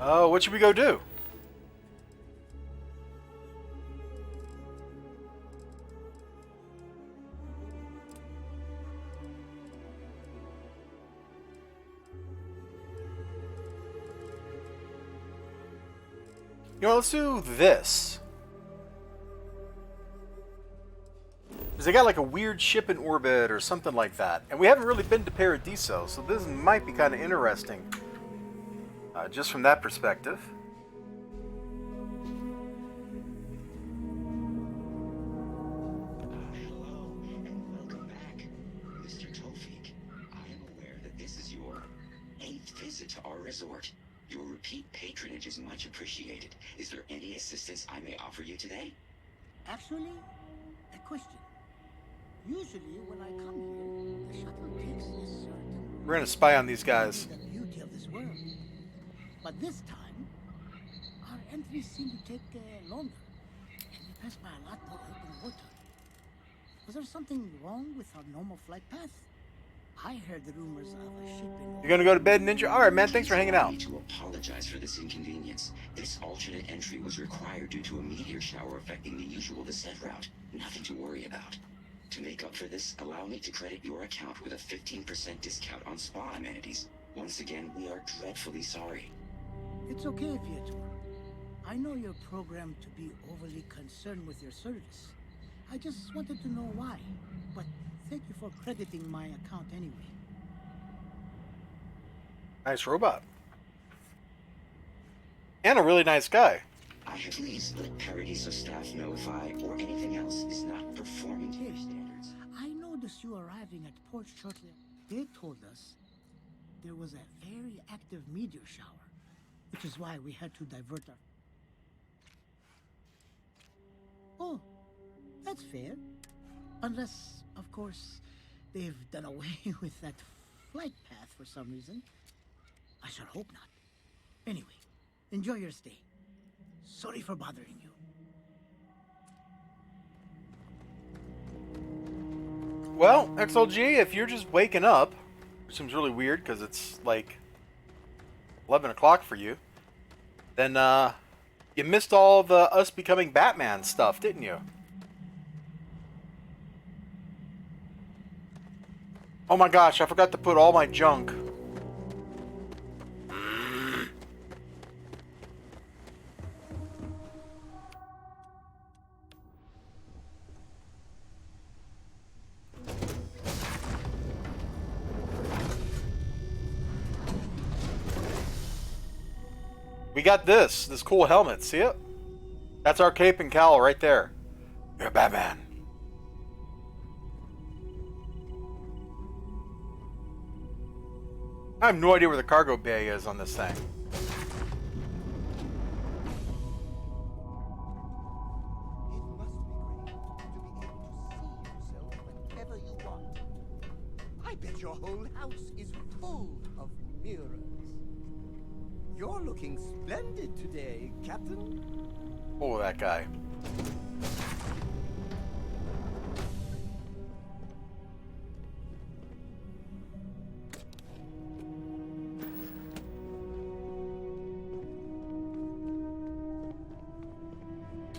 Oh, what should we go do? You know, let's do this. Because they got like a weird ship in orbit or something like that. And we haven't really been to Paradiso, so this might be kind of interesting. Just from that perspective. Hello, and welcome back. Mr. Tofik, I am aware that this is your 8th visit to our resort. Your repeat patronage is much appreciated. Is there any assistance I may offer you today? Actually, a question. Usually when I come here, the shuttle takes this certain... We're gonna spy on these guys. ...the beauty of this world. But this time, our entries seem to take longer. And we pass by a lot more open water. Was there something wrong with our normal flight path? I heard the rumors of a ship in... You're gonna go to bed, Ninja? Alright, man, thanks for hanging out. I need to apologize for this inconvenience. This alternate entry was required due to a meteor shower affecting the usual descent route. Nothing to worry about. To make up for this, allow me to credit your account with a 15% discount on spa amenities. Once again, we are dreadfully sorry. It's okay, Pietro. I know you're programmed to be overly concerned with your service. I just wanted to know why. But thank you for crediting my account anyway. Nice robot. And a really nice guy. I have please let Paradiso staff know if I or anything else is not performing to your standards. I noticed you arriving at port shortly. They told us there was a very active meteor shower, which is why we had to divert our... Oh, that's fair. Unless, of course, they've done away with that flight path for some reason. I should hope not. Anyway, enjoy your stay. Sorry for bothering you. Well, XLG, if you're just waking up, which seems really weird because it's like 11 o'clock for you, then you missed all the us becoming Batman stuff, didn't you? Oh my gosh, I forgot to put all my junk. We got this cool helmet, see it? That's our cape and cowl right there. You're Batman. I have no idea where the cargo bay is on this thing. It must be great to be able to see yourself whenever you want. I bet your whole house is full of mirrors. You're looking splendid today, Captain. Oh, that guy.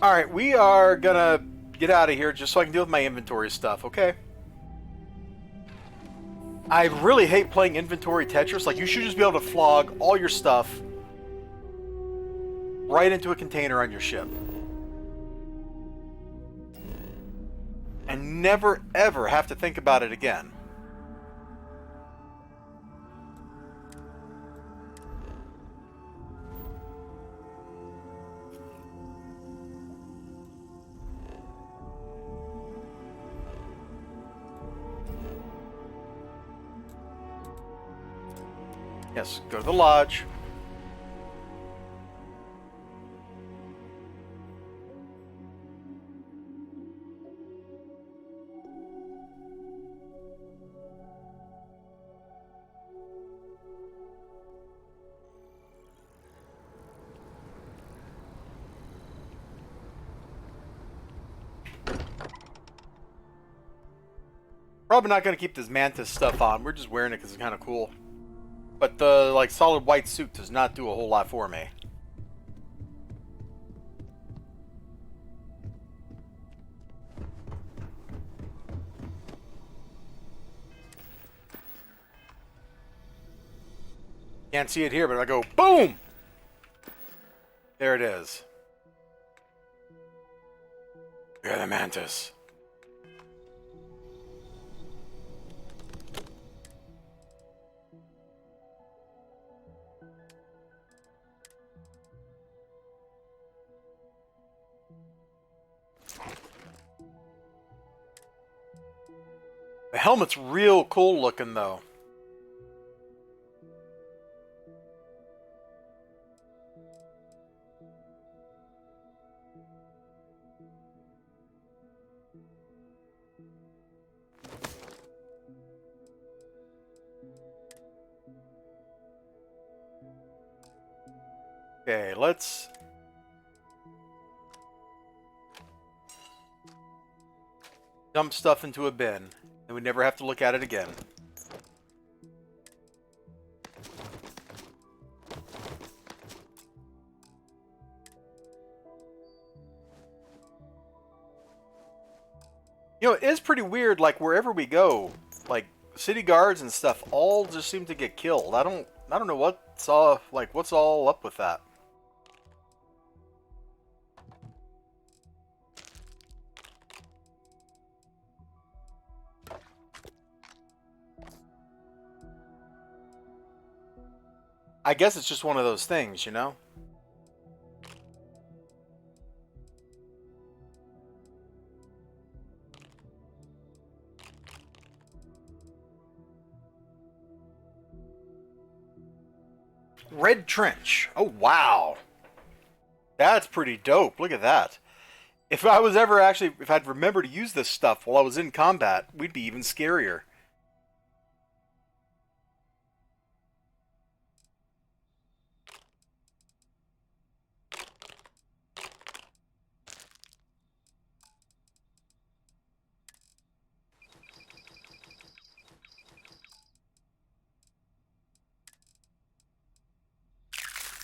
Alright, we are gonna get out of here just so I can deal with my inventory stuff, okay? I really hate playing inventory Tetris. Like, you should just be able to flog all your stuff right into a container on your ship. And never, ever have to think about it again. Yes, go to the lodge. Probably not going to keep this mantis stuff on. We're just wearing it because it's kind of cool. But the like solid white suit does not do a whole lot for me. Can't see it here, but if I go boom, there it is. You're the mantis. The helmet's real cool looking, though. Okay, let's... dump stuff into a bin, and we never have to look at it again. You know, it is pretty weird, like, wherever we go, like, city guards and stuff all just seem to get killed. I don't know what's all up with that. I guess it's just one of those things, you know? Red Trench. Oh, wow. That's pretty dope. Look at that. If I was ever actually, if I'd remember to use this stuff while I was in combat, we'd be even scarier.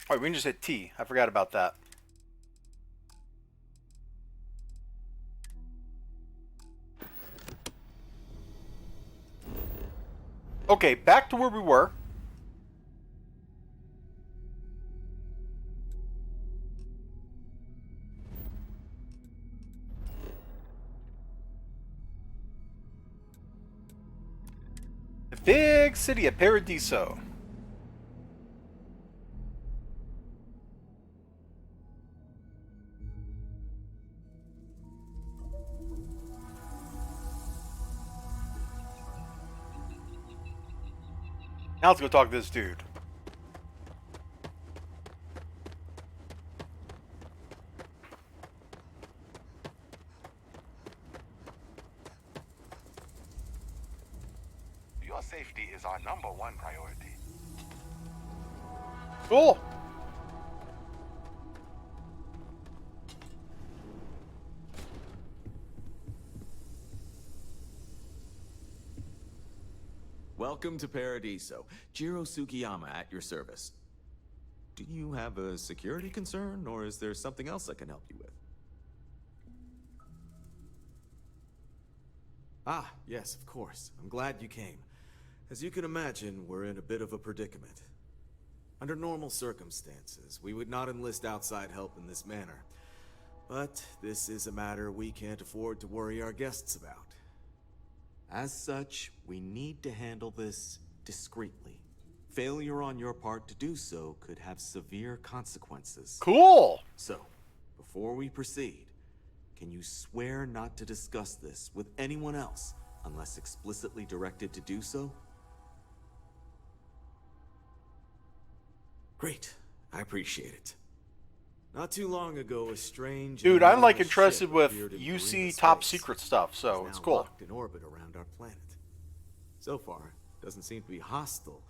Wait, we can just hit T. I forgot about that. Okay, back to where we were. The big city of Paradiso. Now let's go talk to this dude. Your safety is our #1 priority. Cool. Welcome to Paradiso. Jiro Sugiyama at your service. Do you have a security concern, or is there something else I can help you with? Ah, yes, of course. I'm glad you came. As you can imagine, we're in a bit of a predicament. Under normal circumstances, we would not enlist outside help in this manner. But this is a matter we can't afford to worry our guests about. As such, we need to handle this discreetly. Failure on your part to do so could have severe consequences. Cool. So, before we proceed, can you swear not to discuss this with anyone else unless explicitly directed to do so? Great. I appreciate it. Not too long ago, a strange... Dude, I'm like enormous interested ship with appeared in UC Marina top space. secret stuff, so It's it's now cool. locked in orbit around our planet. So far, it doesn't seem to be hostile,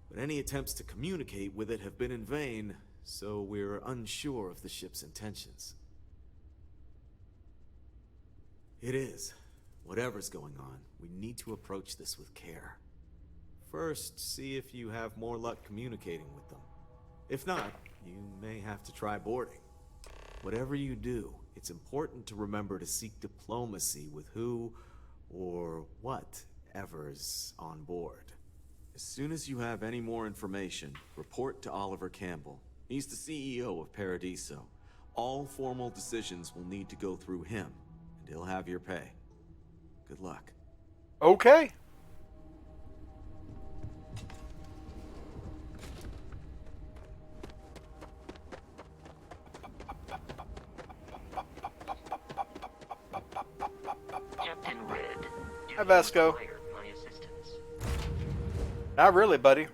but any attempts to communicate with it have been in vain, so we're unsure of the ship's intentions. It is. Whatever's going on, we need to approach this with care. first see if you have more luck communicating with them. If not, you may have to try boarding. Whatever you do, it's important to remember to seek diplomacy with who or whatever's on board. As soon as you have any more information, report to Oliver Campbell. He's the CEO of Paradiso. All formal decisions will need to go through him, and he'll have your pay. Good luck. Okay. Captain Red. Hi, Vasco. My assistance. Not really, buddy.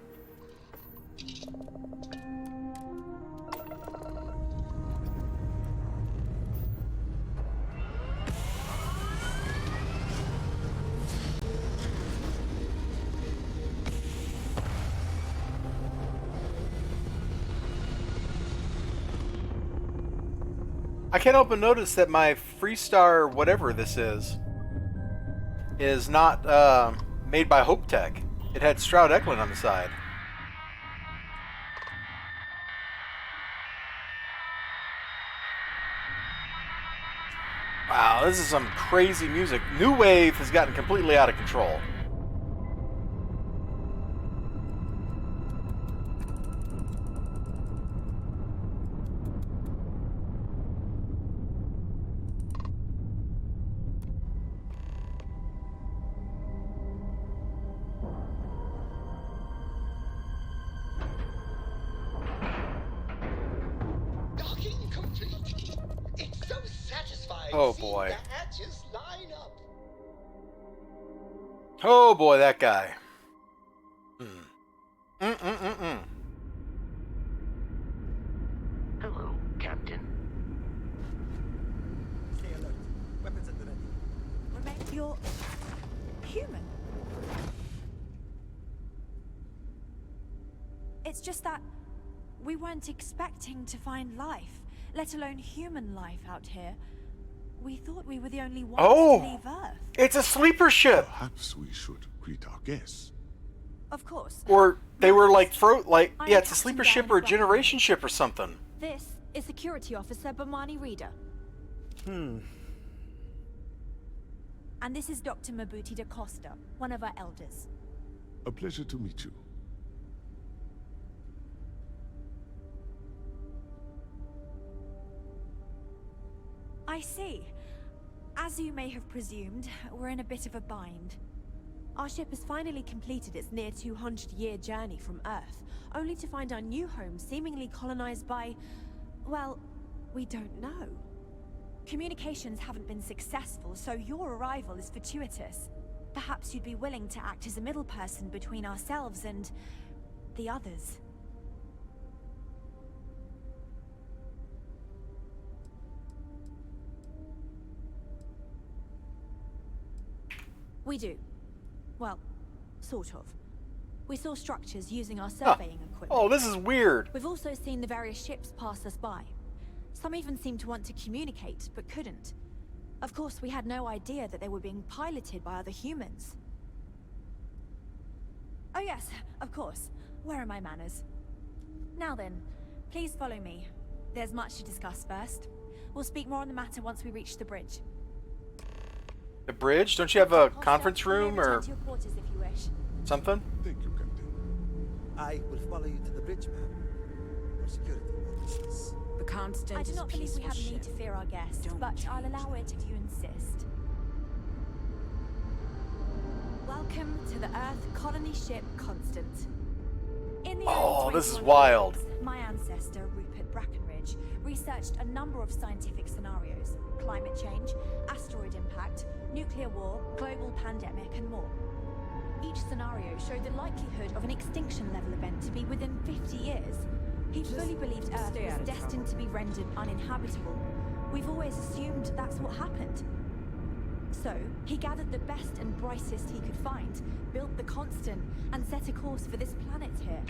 I can't help but notice that my Freestar, whatever this is not made by Hope Tech. It had Stroud Eklund on the side. Wow, this is some crazy music. New Wave has gotten completely out of control. Docking complete. It's so satisfying. Oh, seeing boy. the hatches line up. Oh boy, that guy. Mm-mm-mm-mm. Hello, Captain. Stay alert. Weapons at the ready. You're human. It's just that we weren't expecting to find life, let alone human life out here. We thought we were the only ones to leave Earth. It's a sleeper ship. Perhaps we should greet our guests. Of course. Or they were like I'm yeah, it's a Captain sleeper ship or a Bernard generation ship or something. This is Security Officer Bomani Reader. And this is Dr. Mabuti da Costa, one of our elders. A pleasure to meet you. I see. As you may have presumed, we're in a bit of a bind. Our ship has finally completed its near 200-year journey from Earth, only to find our new home seemingly colonized by... well, we don't know. Communications haven't been successful, so your arrival is fortuitous. Perhaps you'd be willing to act as a middle person between ourselves and... the others. We do. Well, sort of. We saw structures using our surveying equipment. Oh, this is weird. We've also seen the various ships pass us by. Some even seemed to want to communicate, but couldn't. Of course, we had no idea that they were being piloted by other humans. Oh yes, of course. Where are my manners? Now then, please follow me. There's much to discuss first. We'll speak more on the matter once we reach the bridge. The bridge? Don't you have a Costa, conference you may room return or to your quarters if you wish. something? Thank you, Captain. I will follow you to the bridge, ma'am. For security purposes. The constant I do not believe we have peaceful need to ship. fear our guest, Don't but I'll change allow it if you insist. Welcome to the Earth colony ship Constant. In the Oh, early this is 2100s, wild. My ancestor, Rupert Brackenridge, researched a number of scientific scenarios: climate change, asteroid impact, nuclear war, global pandemic, and more. Each scenario showed the likelihood of an extinction-level event to be within 50 years. He fully believed Earth stay was out of destined to be rendered uninhabitable. We've always assumed that's what happened. So, he gathered the best and brightest he could find, built the Constant, and set a course for this planet here.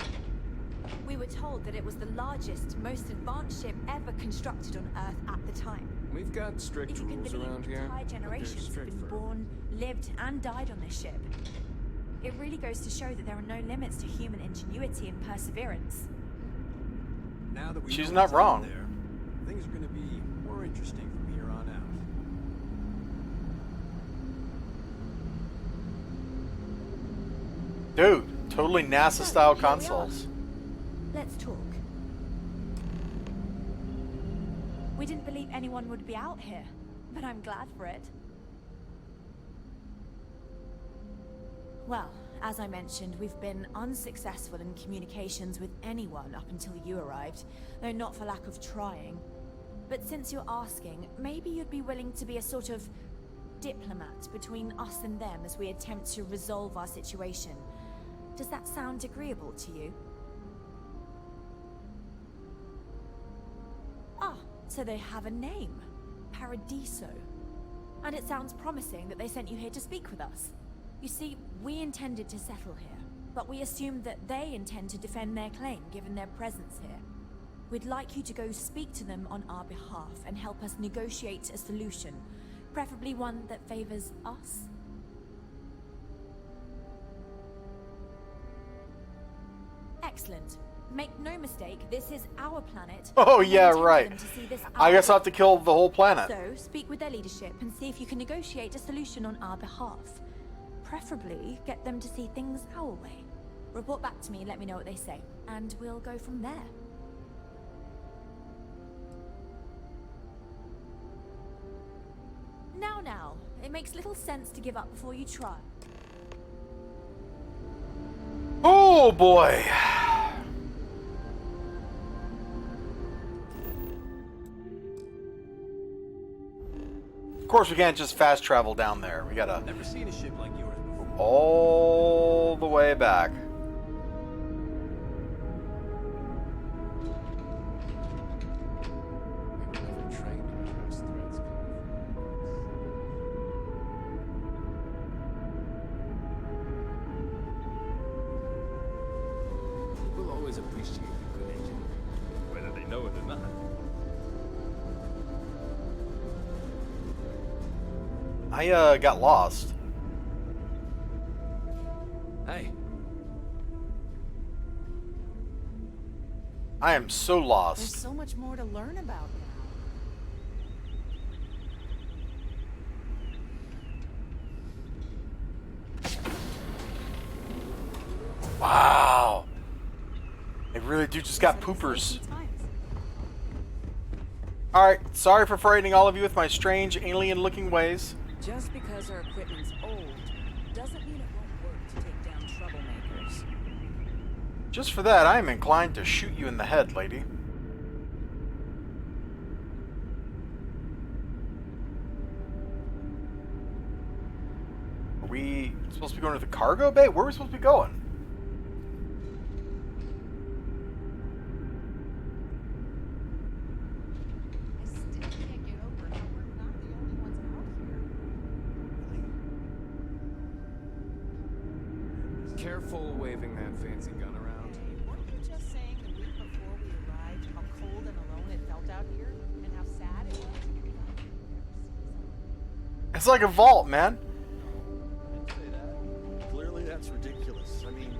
We were told that it was the largest, most advanced ship ever constructed on Earth at the time. We've got strict If you can rules believe, around here. entire but they're generations have strict been for- born, lived, and died on this ship. It really goes to show that there are no limits to human ingenuity and perseverance. Now that we She's know not what's out wrong. there, things are going to be more interesting from here on out. Dude, totally NASA-style So, here we are. consoles. Let's talk. We didn't believe anyone would be out here, but I'm glad for it. Well, as I mentioned, we've been unsuccessful in communications with anyone up until you arrived, though not for lack of trying. But since you're asking, maybe you'd be willing to be a sort of diplomat between us and them as we attempt to resolve our situation. Does that sound agreeable to you? Ah, so they have a name. Paradiso. And it sounds promising that they sent you here to speak with us. You see, we intended to settle here, but we assumed that they intend to defend their claim given their presence here. We'd like you to go speak to them on our behalf and help us negotiate a solution, preferably one that favors us. Excellent. Make no mistake, this is our planet. Oh, and we yeah, intend for right. them to see this I our guess I'll way. have to kill the whole planet. So, speak with their leadership and see if you can negotiate a solution on our behalf. Preferably, get them to see things our way. Report back to me and let me know what they say, and we'll go from there. Now, it makes little sense to give up before you try. Oh boy. Of course, we can't just fast travel down there. We gotta Never seen a ship like yours before. all the way back. We were never trained to address threats coming from People always appreciate a good engineer, whether they know it or not. I got lost. Hey, I am so There's lost. so much more to learn about now. Wow. They really do just got poopers. Alright, sorry for frightening all of you with my strange alien-looking ways. Just because our equipment's old doesn't mean it won't work to take down troublemakers. Just for that, I am inclined to shoot you in the head, lady. Are we supposed to be going to the cargo bay? Where are we supposed to be going? I still can't get over how we're not the only ones out here. careful waving that fancy gun around. Weren't you just saying the week before we arrived how cold and alone it felt out here? And how sad it was to be never see someone? It's like a vault, man. I'd say that. Clearly, that's ridiculous. I mean,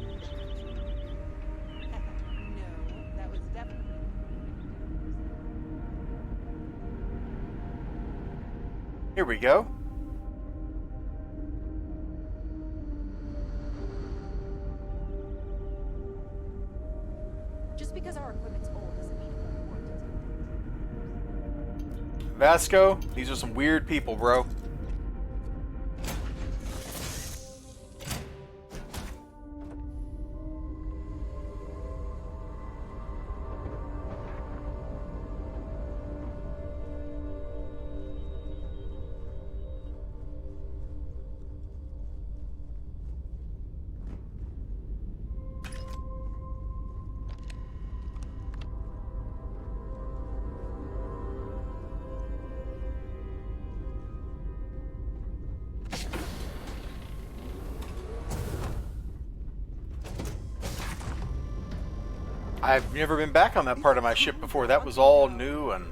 No, that was definitely. Here we go. Just because our equipment's old doesn't mean it won't work to take down Vasco, these are some weird people, bro. I've never been back on that part of my ship before. That was all new and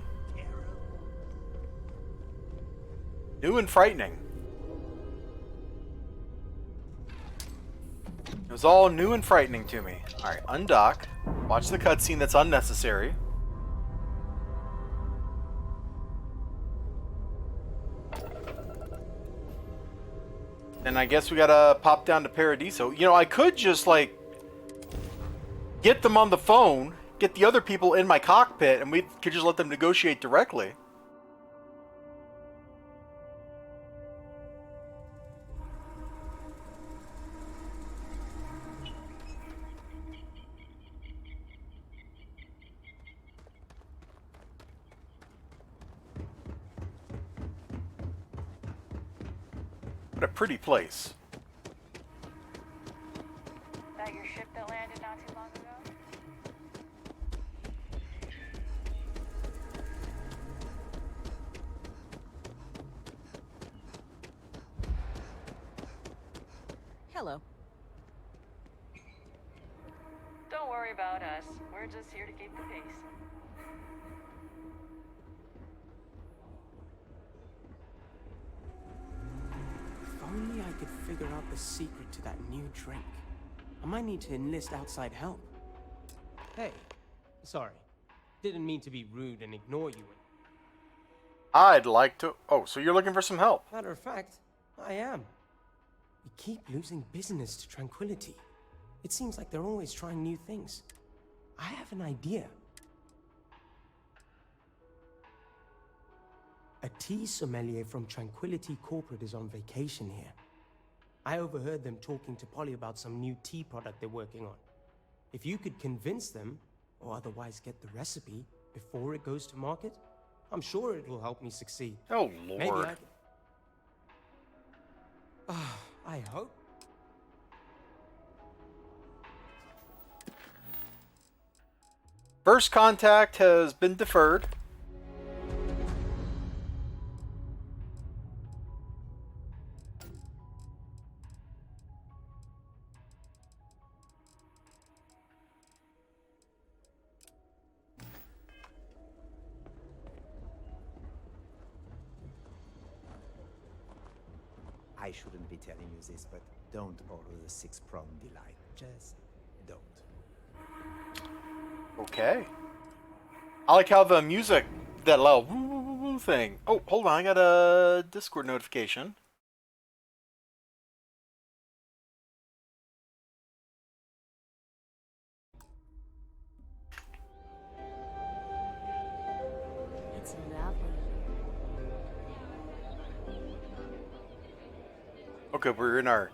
frightening. was all new and frightening to me. Alright, undock. Watch the cutscene that's unnecessary. And I guess we gotta pop down to Paradiso. You know, I could just, like, get them on the phone, get the other people in my cockpit, and we could just let them negotiate directly. What a pretty place. That your ship that landed not too long ago? Hello. Don't worry about us. We're just here to keep the peace. If only I could figure out the secret to that new drink. I might need to enlist outside help. Hey, sorry. Didn't mean to be rude and ignore you. I'd like to... Oh, so you're looking for some help. Matter of fact, I am. We keep losing business to Tranquility. It seems like they're always trying new things. I have an idea. A tea sommelier from Tranquility Corporate is on vacation here. I overheard them talking to Polly about some new tea product they're working on. If you could convince them, or otherwise get the recipe before it goes to market, I'm sure it will help me succeed. Oh, Maybe Lord. I can... I hope. First contact has been deferred. I shouldn't be telling you this, but don't order the six-prong delight. Just don't. Okay. I like how the music, that loud woo woo woo woo thing. Oh, hold on, I got a Discord notification. It's lovely. Okay, we're in our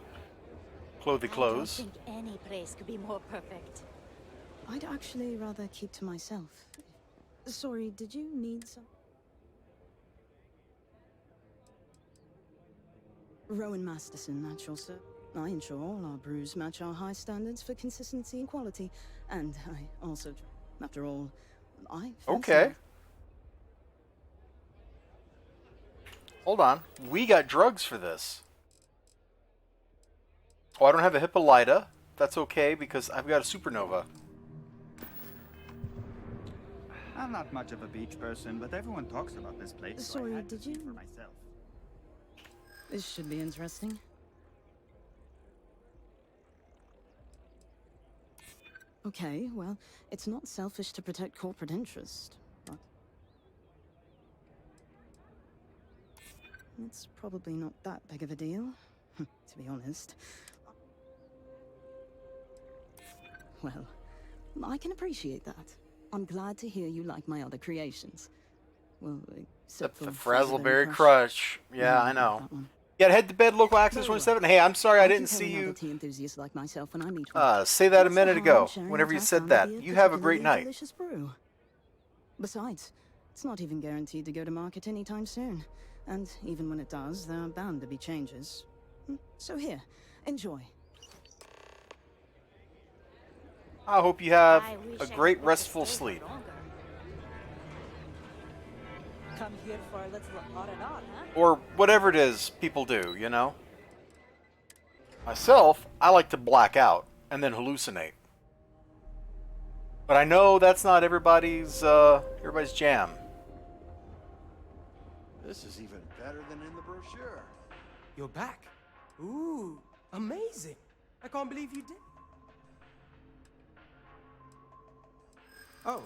clothy clothes. I don't think any place could be more perfect. I'd actually rather keep to myself. Sorry, did you need some? Rowan Masterson, natural sir. I ensure all our brews match our high standards for consistency and quality. And I also, after all, I fancy Okay. Hold on. We got drugs for this. Oh, I don't have a Hippolyta. That's okay because I've got a Supernova. I'm not much of a beach person, but everyone talks about this place. So Sorry, I had to did see you? for myself. This should be interesting. Okay, well, it's not selfish to protect corporate interest, but it's probably not that big of a deal, to be honest. Well, I can appreciate that. I'm glad to hear you like my other creations. Well, except The for Frazzleberry Crush. Yeah, I know. Yeah, head to bed, local access 27. Hey, I'm sorry I didn't see you tea enthusiasts like myself when I meet one. say that a What's the minute harm ago, in sharing whenever you what I said found that. to be a You have a great particularly night. delicious brew. Besides, it's not even guaranteed to go to market anytime soon. And even when it does, there are bound to be changes. So here, enjoy. I hope you have I wish a I great could restful stay for sleep. longer. Come here for a little on and on, huh? Or whatever it is people do, you know? Myself, I like to black out and then hallucinate. But I know that's not everybody's jam. This is even better than in the brochure. You're back. Ooh, amazing. I can't believe you did. Oh,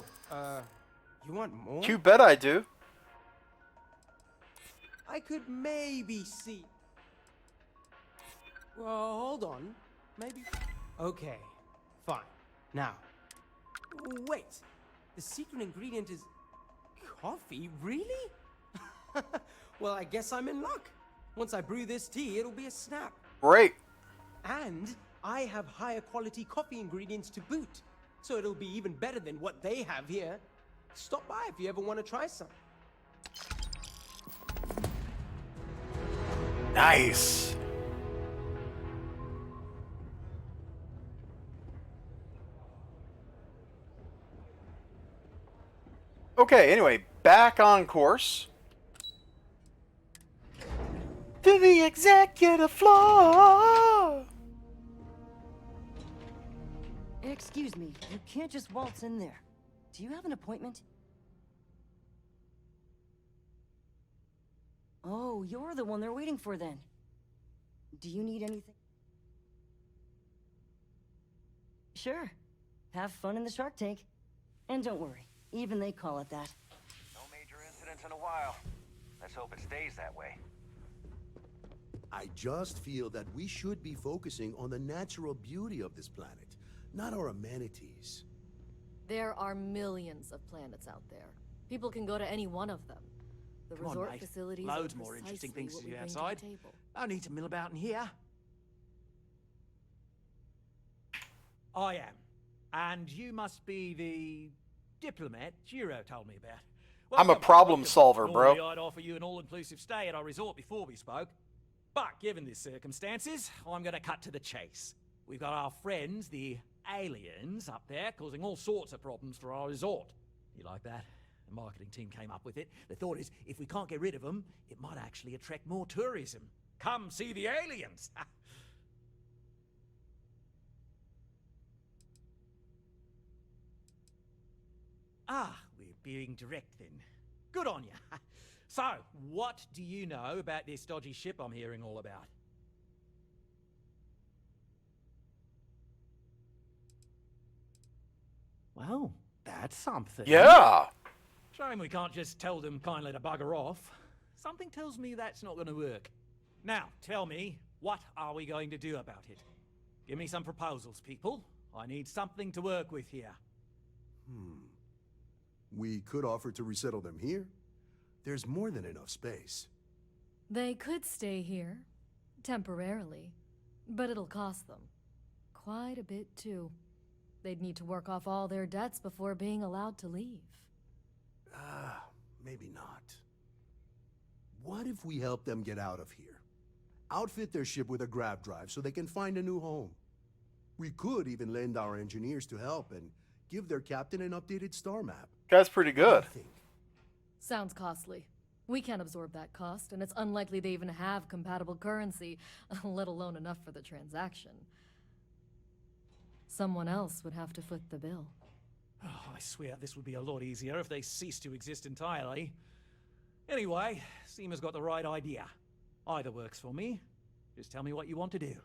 you want more? You bet I do. I could maybe see. Well, hold on. Maybe. Okay, fine. Now, wait. The secret ingredient is coffee? Really? Well, I guess I'm in luck. Once I brew this tea, it'll be a snap. Great. And I have higher quality coffee ingredients to boot, so it'll be even better than what they have here. Stop by if you ever want to try some. Nice. Okay, anyway, back on course. To the executive floor. Excuse me, you can't just waltz in there. Do you have an appointment? Oh, you're the one they're waiting for then. Do you need anything? Sure. Have fun in the shark tank. And don't worry, even they call it that. No major incidents in a while. Let's hope it stays that way. I just feel that we should be focusing on the natural beauty of this planet, not our amenities. There are millions of planets out there. People can go to any one of them. The Come resort on, mate. facilities Loads are more interesting precisely things what to we do bring outside. the table. No need to mill about in here. I am. And you must be the diplomat Giro told me about. I'm a problem solver, bro. Normally I'd offer you an all-inclusive stay at our resort before we spoke. But given the circumstances, I'm going to cut to the chase. We've got our friends, the aliens, up there, causing all sorts of problems for our resort. You like that? The marketing team came up with it. The thought is, if we can't get rid of them, it might actually attract more tourism. Come see the aliens! Ah, we're being direct then. Good on you. So, what do you know about this dodgy ship I'm hearing all about? Well, that's something. Yeah! Shame we can't just tell them kindly to bugger off. Something tells me that's not going to work. Now, tell me, what are we going to do about it? Give me some proposals, people. I need something to work with here. We could offer to resettle them here. There's more than enough space. They could stay here, temporarily, but it'll cost them. Quite a bit, too. They'd need to work off all their debts before being allowed to leave. Maybe not. What if we help them get out of here? Outfit their ship with a grav drive so they can find a new home. We could even lend our engineers to help and give their captain an updated star map. That's pretty good. Sounds costly. We can't absorb that cost, and it's unlikely they even have compatible currency, let alone enough for the transaction. Someone else would have to foot the bill. Oh, I swear this would be a lot easier if they ceased to exist entirely. Anyway, Seema's got the right idea. Either works for me. Just tell me what you want to do.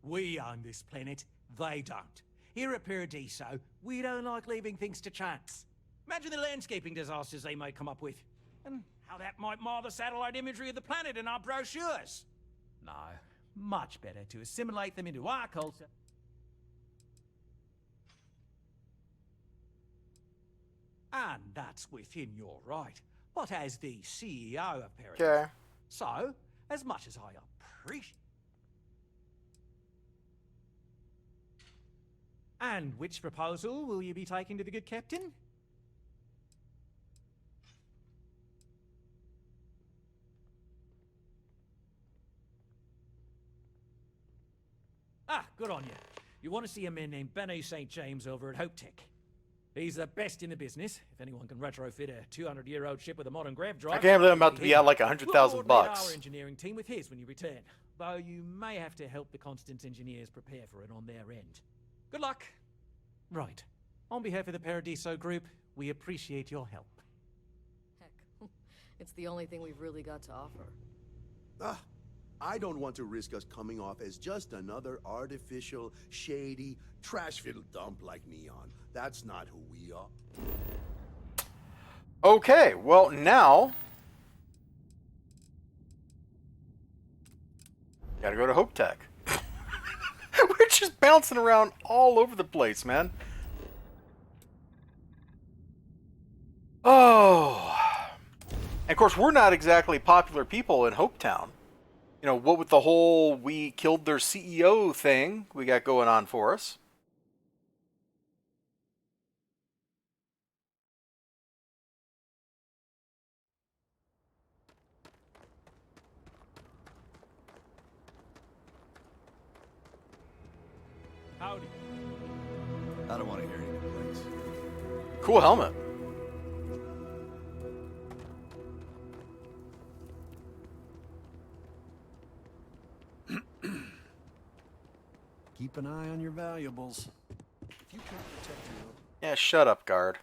We own this planet, they don't. Here at Paradiso, we don't like leaving things to chance. Imagine the landscaping disasters they might come up with, and how that might mar the satellite imagery of the planet in our brochures. No, much better to assimilate them into our culture. And that's within your right, but as the CEO of Paradiso. Okay. So, as much as I appreciate... And which proposal will you be taking to the good captain? Ah, good on you. You want to see a man named Benny St. James over at Hope Tech. He's the best in the business. If anyone can retrofit a 200-year-old ship with a modern grav drive... I can't believe I'm about to be out like $100,000 We'll coordinate bucks. our engineering team with his when you return. Though you may have to help the Constance engineers prepare for it on their end. Good luck. Right. On behalf of the Paradiso Group, we appreciate your help. Heck, it's the only thing we've really got to offer. I don't want to risk us coming off as just another artificial, shady, trash-filled dump like Neon. That's not who we are. Okay, well now... Gotta go to Hope Tech. We're just bouncing around all over the place, man. Oh. And of course, we're not exactly popular people in Hopetown. You know, what with the whole we killed their CEO thing we got going on for us. Howdy. I don't want to hear any complaints. Cool helmet. Keep an eye on your valuables. If you can't protect your own... Yeah, shut up, guard.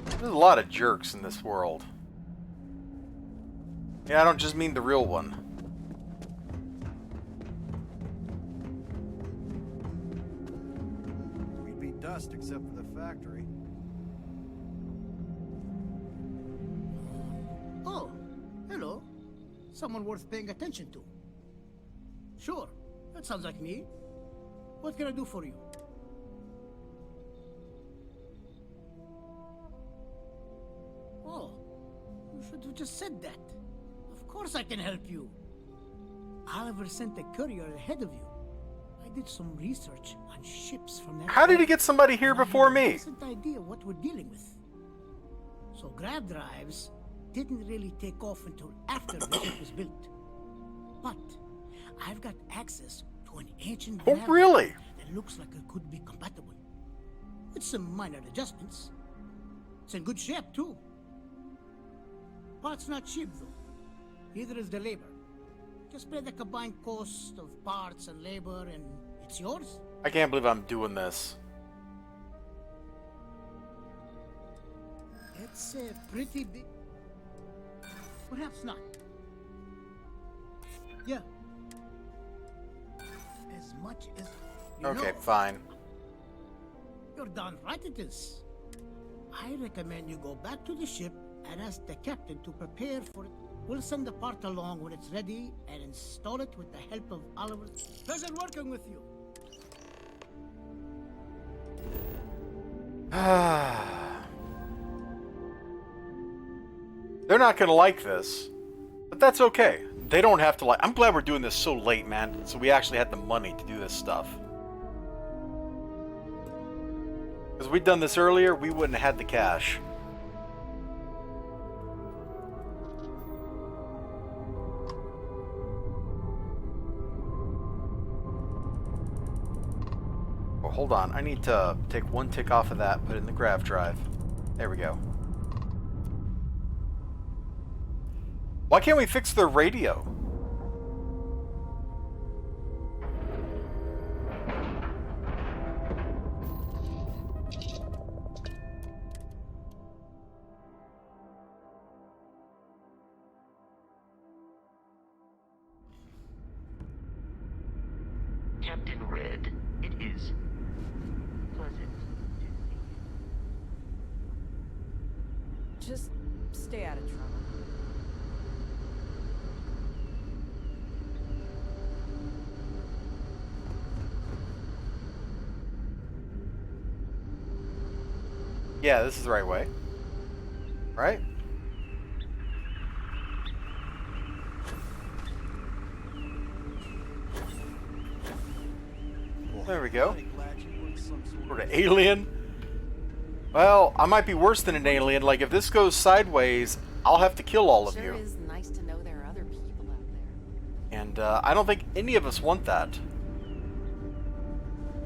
There's a lot of jerks in this world. Yeah, I don't just mean the real one. We'd be dust except for the factory. Oh, hello. Someone worth paying attention to. Sure, that sounds like me. What can I do for you? Oh, you should have just said that. Of course I can help you. Oliver sent a courier ahead of you. I did some research on ships from that... How did he get somebody here before me? I have a decent idea what we're dealing with. So grav drives didn't really take off until after the ship was built. But I've got access to an ancient Oh, really? that looks like it could be compatible. With some minor adjustments. It's in good shape, too. Parts not cheap, though. Neither is the labor. Just pay the combined cost of parts and labor, and it's yours. I can't believe I'm doing this. It's a pretty big... Perhaps not. Yeah. As much as you Okay, know. fine. You're darn right it is. I recommend you go back to the ship and ask the captain to prepare for it. We'll send the part along when it's ready and install it with the help of Oliver. Pleasure working with you. They're not gonna like this, but that's okay. They don't have to like... I'm glad we're doing this so late, man, so we actually had the money to do this stuff. Because we'd done this earlier, we wouldn't have had the cash. Oh, hold on. I need to take one tick off of that, put it in the grav drive. There we go. Why can't we fix their radio? Captain Red, it is pleasant to see you. Just stay out of trouble. Yeah, this is the right way. Right? There we go. Sort of alien. Well, I might be worse than an alien. Like, if this goes sideways, I'll have to kill all of Sure you. is nice to know there are other people out there. And I don't think any of us want that.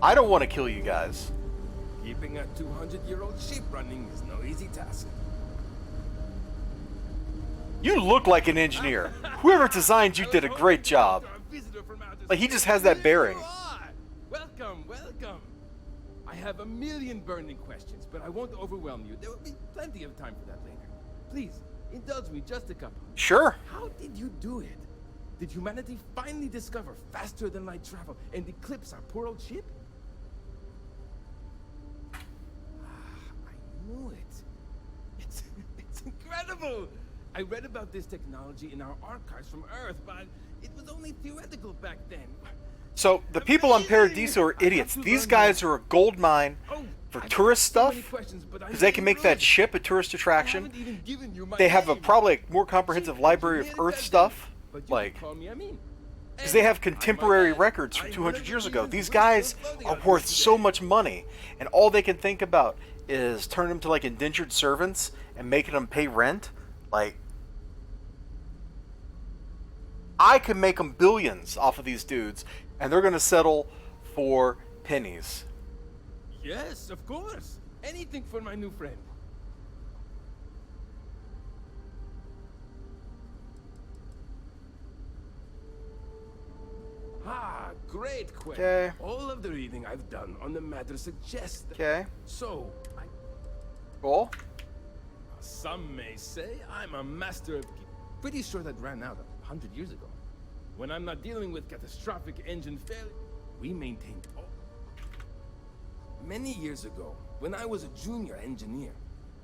I don't want to kill you guys. Keeping a 200-year-old ship running is no easy task. You look like an engineer. Whoever designed you did a great job. Like, he just has that bearing. Welcome, welcome. I have a million burning questions, but I won't overwhelm you. There will be plenty of time for that later. Please, Indulge me just a couple. Sure. How did you do it? Did humanity finally discover faster than light travel and eclipse our poor old ship? I knew it. It's incredible! I read about this technology in our archives from Earth, but it was only theoretical back then. So the people on Paradiso are idiots. These guys are a gold mine for tourist stuff, because they can make that ship a tourist attraction. They have a probably a more comprehensive library of Earth stuff, like, because they have contemporary records from 200 years ago. These guys are worth so much money, and all they can think about is turning them to like indentured servants and making them pay rent. Like, I could make them billions off of these dudes, and they're gonna settle for pennies. Yes, of course. Anything for my new friend. Ah, great question. Okay. All of the reading I've done on the matter suggests that... Okay. So, Cool. some may say I'm a master of... Pretty sure that ran out 100 years ago. When I'm not dealing with catastrophic engine failure, we maintain... Many years ago, when I was a junior engineer,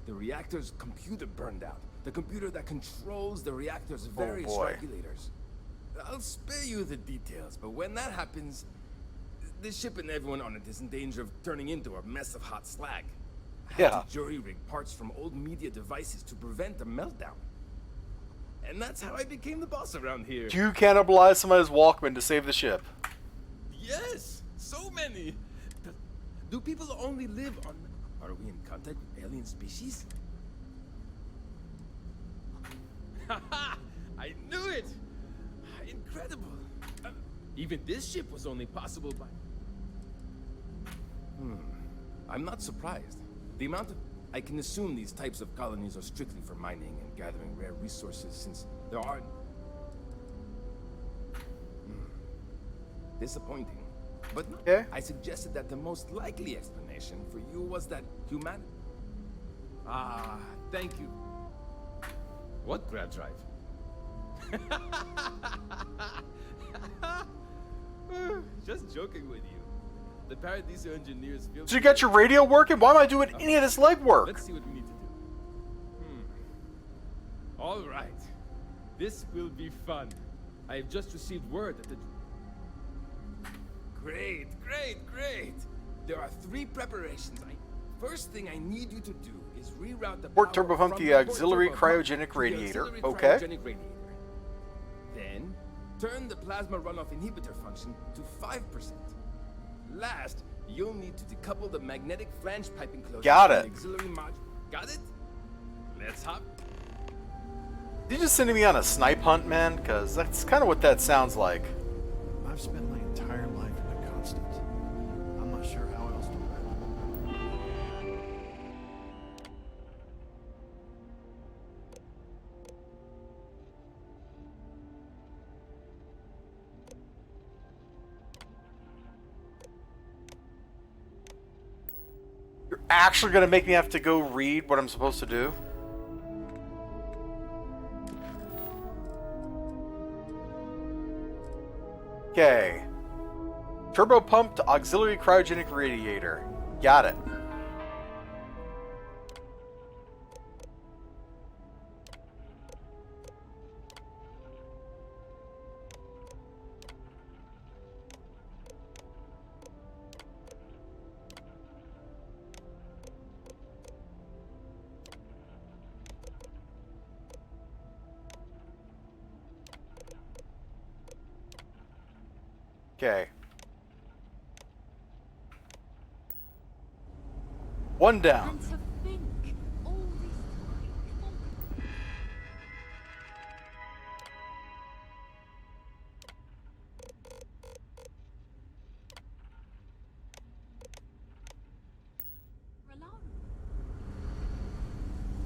the reactor's computer burned out. The computer that controls the reactor's various regulators. I'll spare you the details, but when that happens, the ship and everyone on it is in danger of turning into a mess of hot slag. I had to jury-rig parts from old media devices to prevent a meltdown. And that's how I became the boss around here. Do you cannibalize somebody's Walkman to save the ship? Yes, so many. Do people only live on... Are we in contact with alien species? Haha! I knew it! Incredible! Even this ship was only possible by... I'm not surprised. The amount of... I can assume these types of colonies are strictly for mining and gathering rare resources, since there aren't... Disappointing. But no, I suggested that the most likely explanation for you was that humanity... Ah, thank you. What grab drive? Just joking with you. The Paradiso engineers feel... So you got your radio working? Why am I doing any of this legwork? Let's see what we need to do. All right. This will be fun. I have just received word that the... Great. There are 3 preparations. First thing I need you to do is reroute the Port turbo pump the auxiliary cryogenic radiator. Okay. Then, turn the plasma runoff inhibitor function to 5%. Last, you'll need to decouple the magnetic flange pipe enclosure. Got it. Auxiliary Got it? Let's hop. You just sending me on a snipe hunt, man? Because that's kind of what that sounds like. I've spent my entire life in a constant. I'm not sure how else to put it. You're actually going to make me have to go read what I'm supposed to do? Okay. Turbo pump to auxiliary cryogenic radiator. Got it. Okay. One down. And to think, all this time.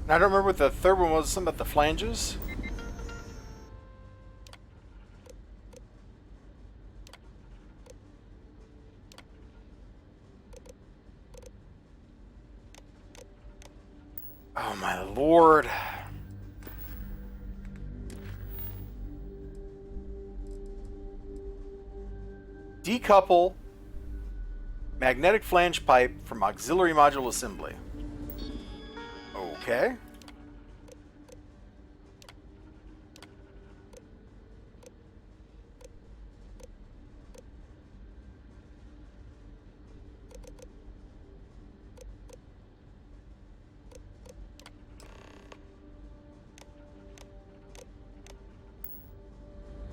I don't remember what the third one was. Something about the flanges. Oh my lord. Decouple magnetic flange pipe from auxiliary module assembly. Okay.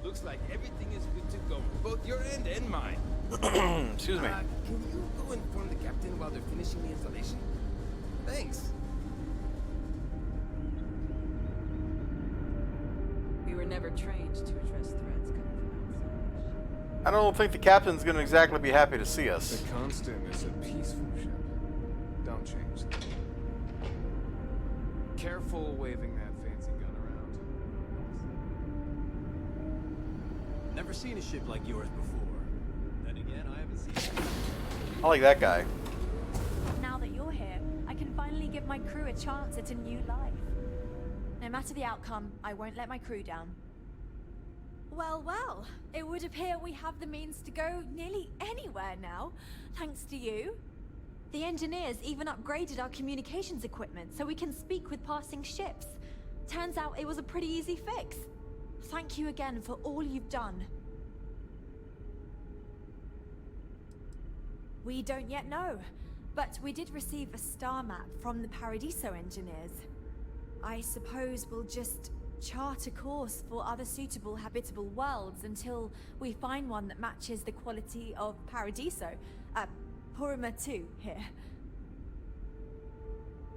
Looks like everything is good to go, both your end and mine. Excuse me. Can you go inform the captain while they're finishing the installation? Thanks. We were never trained to address threats coming from outside. I don't think the captain's going to exactly be happy to see us. The Constant is a peaceful ship. Don't change that. Careful waving that fancy gun around. Never seen a ship like yours before. Then again, I haven't seen it. I like that guy. Now that you're here, I can finally give my crew a chance at a new life. No matter the outcome, I won't let my crew down. Well, well, it would appear we have the means to go nearly anywhere now, thanks to you. The engineers even upgraded our communications equipment so we can speak with passing ships. Turns out it was a pretty easy fix. Thank you again for all you've done. We don't yet know, but we did receive a star map from the Paradiso engineers. I suppose we'll just chart a course for other suitable habitable worlds until we find one that matches the quality of Paradiso. Purima 2 here.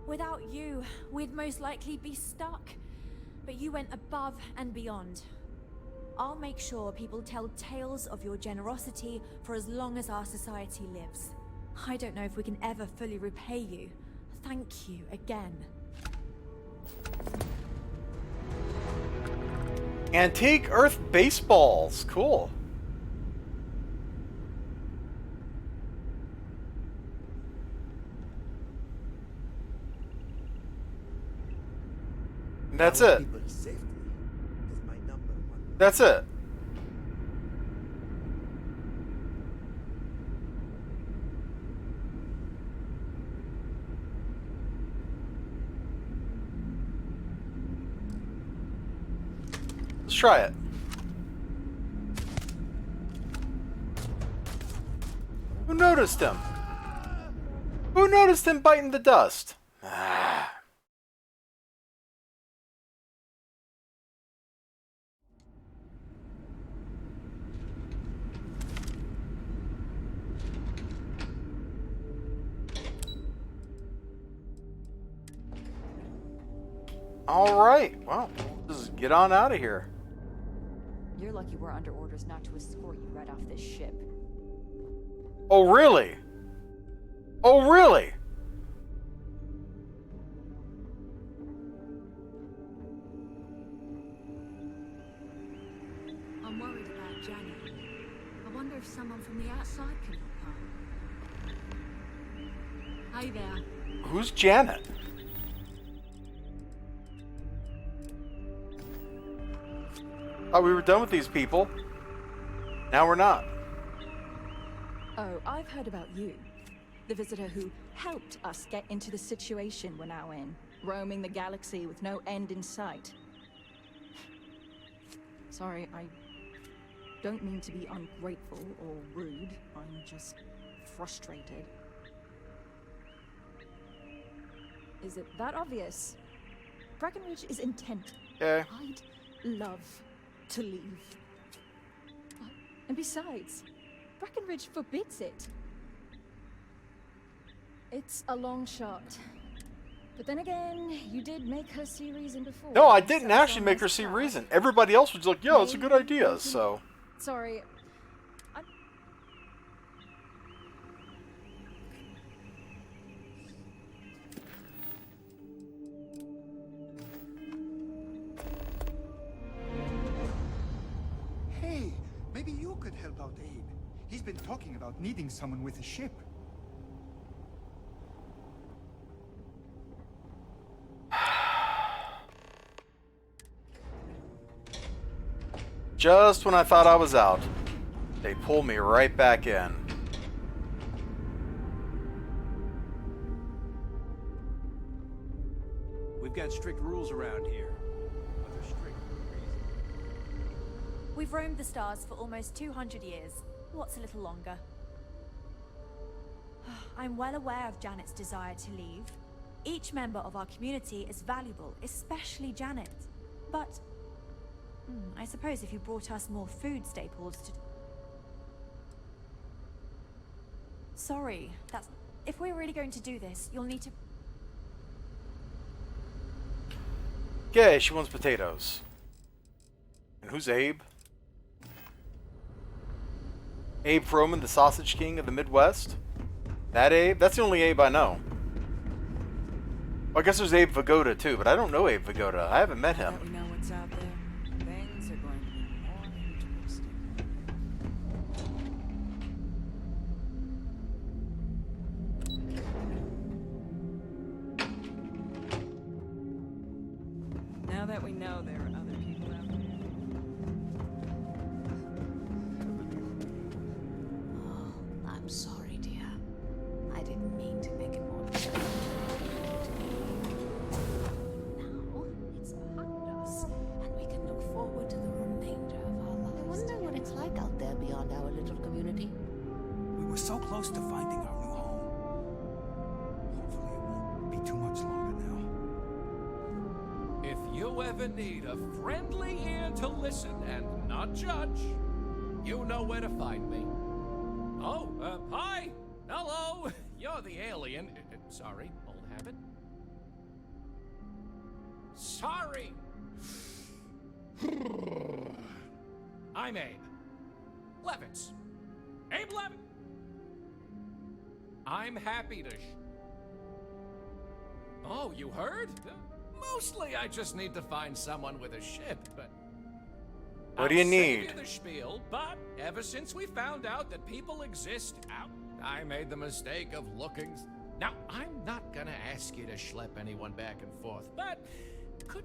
Without you, we'd most likely be stuck. But you went above and beyond. I'll make sure people tell tales of your generosity for as long as our society lives. I don't know if we can ever fully repay you. Thank you again. Antique Earth baseballs. Cool. That's it. That's it. Let's try it. Who noticed him? Who noticed him biting the dust? All right. Well, just get on out of here. You're lucky we're under orders not to escort you right off this ship. Oh, really? Oh, really? I'm worried about Janet. I wonder if someone from the outside can help her. Hey there. Who's Janet? Oh, we were done with these people. Now we're not. Oh, I've heard about you. The visitor who helped us get into the situation we're now in. Roaming the galaxy with no end in sight. Sorry, I don't mean to be ungrateful or rude. I'm just frustrated. Is it that obvious? Breckenridge is intent. Yeah. I'd love to leave. And besides, Breckenridge forbids it. It's a long shot. But then again, you did make her see reason before. No, I didn't actually make her see reason. Everybody else was like, yo, it's a good idea, so. Sorry. Hey, maybe you could help out Abe. He's been talking about needing someone with a ship. Just when I thought I was out. They pull me right back in. We've got strict rules around here. But they're strict for a reason. We've roamed the stars for almost 200 years. What's a little longer? I'm well aware of Janet's desire to leave. Each member of our community is valuable, especially Janet. But I suppose if you brought us more food staples to... Sorry, that's... If we're really going to do this, you'll need to... Okay, she wants potatoes. And who's Abe? Abe Froman, the Sausage King of the Midwest? That Abe? That's the only Abe I know. Well, I guess there's Abe Vigoda too, but I don't know Abe Vigoda. I haven't met him. Now that we know what's out there, things are going to be more interesting. Now that we know there are other people out there. Oh, I'm sorry, dear. I didn't mean to make it more difficult. Now, it's behind us, and we can look forward to the remainder of our lives. I wonder what it's like out there beyond our little community. We were so close to finding our new home. Hopefully it won't be too much longer now. If you ever need a friendly ear to listen and not judge, you know where to find me. Oh, hi! Hello! You're the alien. Sorry, old habit. Sorry! I'm Abe. Levitz. Abe Levitz! I'm happy to Oh, you heard? Mostly I just need to find someone with a ship, but... What do you I'll need? save you the spiel, but ever since we found out that people exist out, I made the mistake of looking... Now, I'm not gonna ask you to schlep anyone back and forth, but could...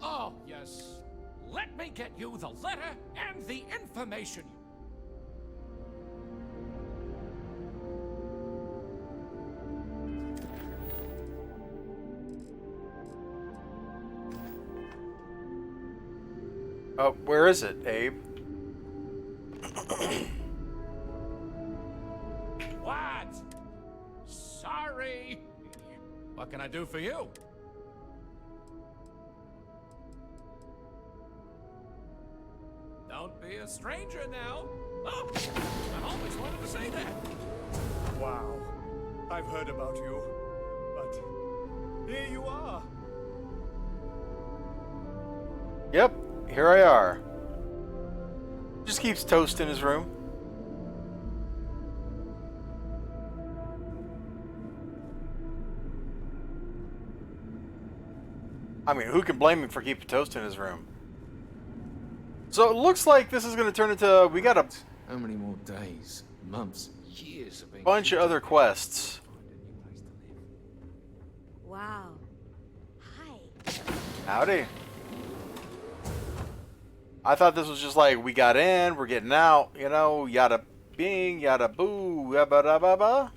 Oh, yes. Let me get you the letter and the information. Where is it, Abe? What? Sorry. What can I do for you? Don't be a stranger now. Oh, I always wanted to say that. Wow. I've heard about you. But here you are. Yep, here I are. Just keeps toast in his room. I mean, who can blame him for keeping toast in his room? So it looks like this is going to turn into... We got a How many more days, months, years of being... bunch of other quests. Wow. Hi. Howdy. I thought this was just like, we got in, we're getting out, you know, yada bing, yada boo, yabba da ba ba.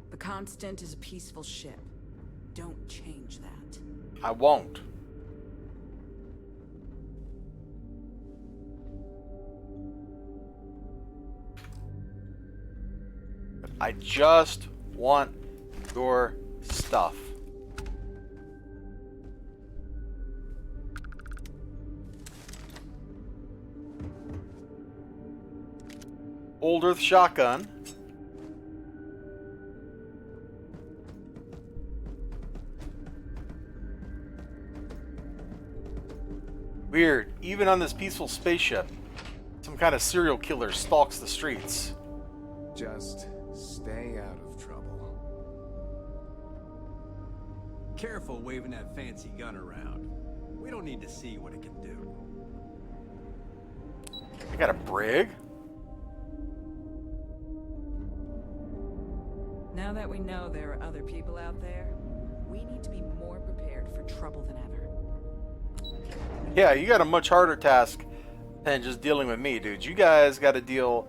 The Constant is a peaceful ship. Don't change that. I won't. I just want your stuff. Old Earth shotgun. Weird. Even on this peaceful spaceship, some kind of serial killer stalks the streets. Just stay out of trouble. Careful waving that fancy gun around. We don't need to see what it can do. I got a brig. Now that we know there are other people out there, we need to be more prepared for trouble than ever. Yeah, you got a much harder task than just dealing with me, dude. You guys got to deal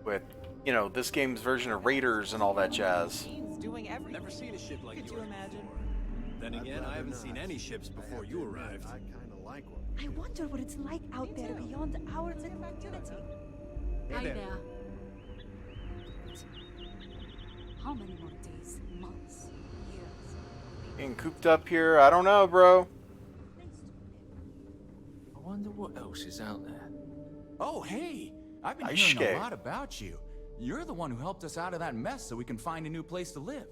with, you know, this game's version of raiders and all that jazz. Doing everything. Never seen a ship like Could you yours imagine? before. Then again, I haven't seen any ships before you arrived. I kind of like one. I wonder what it's like out there beyond our little community. Hi there. How many more days, months, years? Being cooped up here, I don't know, bro. I wonder what else is out there. Oh, hey! I've been Aishke. hearing a lot about you. You're the one who helped us out of that mess so we can find a new place to live.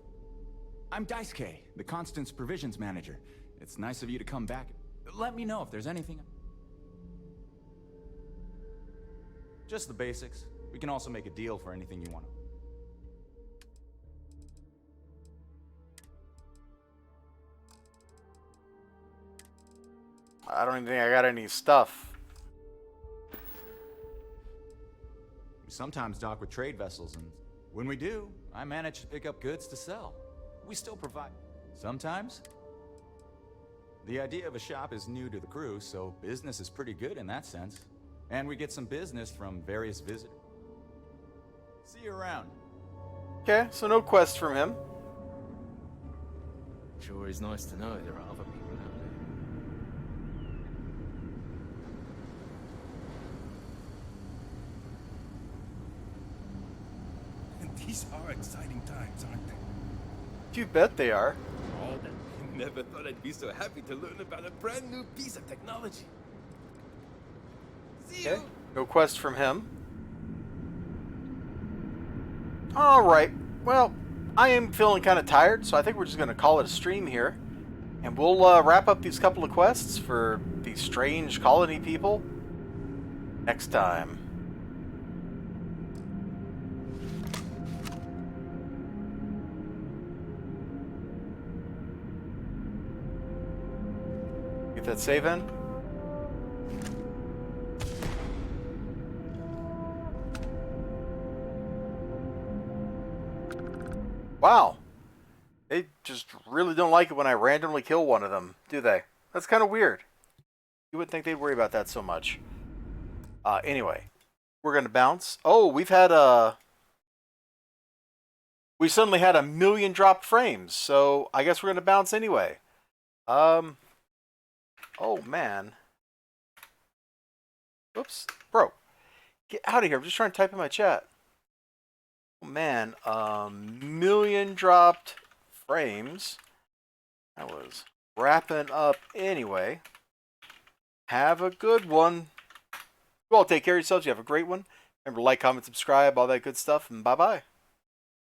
I'm Daisuke, the Constance Provisions Manager. It's nice of you to come back. Let me know if there's anything... Just the basics. We can also make a deal for anything you want. I don't even think I got any stuff. We sometimes dock with trade vessels, and when we do, I manage to pick up goods to sell. We still provide. Sometimes. The idea of a shop is new to the crew, so business is pretty good in that sense. And we get some business from various visitors. See you around. Okay, so no quest from him. Sure is nice to know there are other people out there. These are exciting times, aren't they? You bet they are. Oh, never thought I'd be so happy to learn about a brand new piece of technology. See Okay, you. no quest from him. Alright, well, I am feeling kind of tired, so I think we're just going to call it a stream here. And we'll wrap up these couple of quests for these strange colony people next time. Get that save in. Wow. They just really don't like it when I randomly kill one of them, do they? That's kind of weird. You wouldn't think they'd worry about that so much. Anyway, we're going to bounce. Oh, we suddenly had 1 million dropped frames, so I guess we're going to bounce anyway. Oh, man. Oops. Bro, get out of here. I'm just trying to type in my chat. Oh, man, 1 million dropped frames. I was wrapping up anyway. Have a good one. You all take care of yourselves. You have a great one. Remember to like, comment, subscribe, all that good stuff, and bye-bye.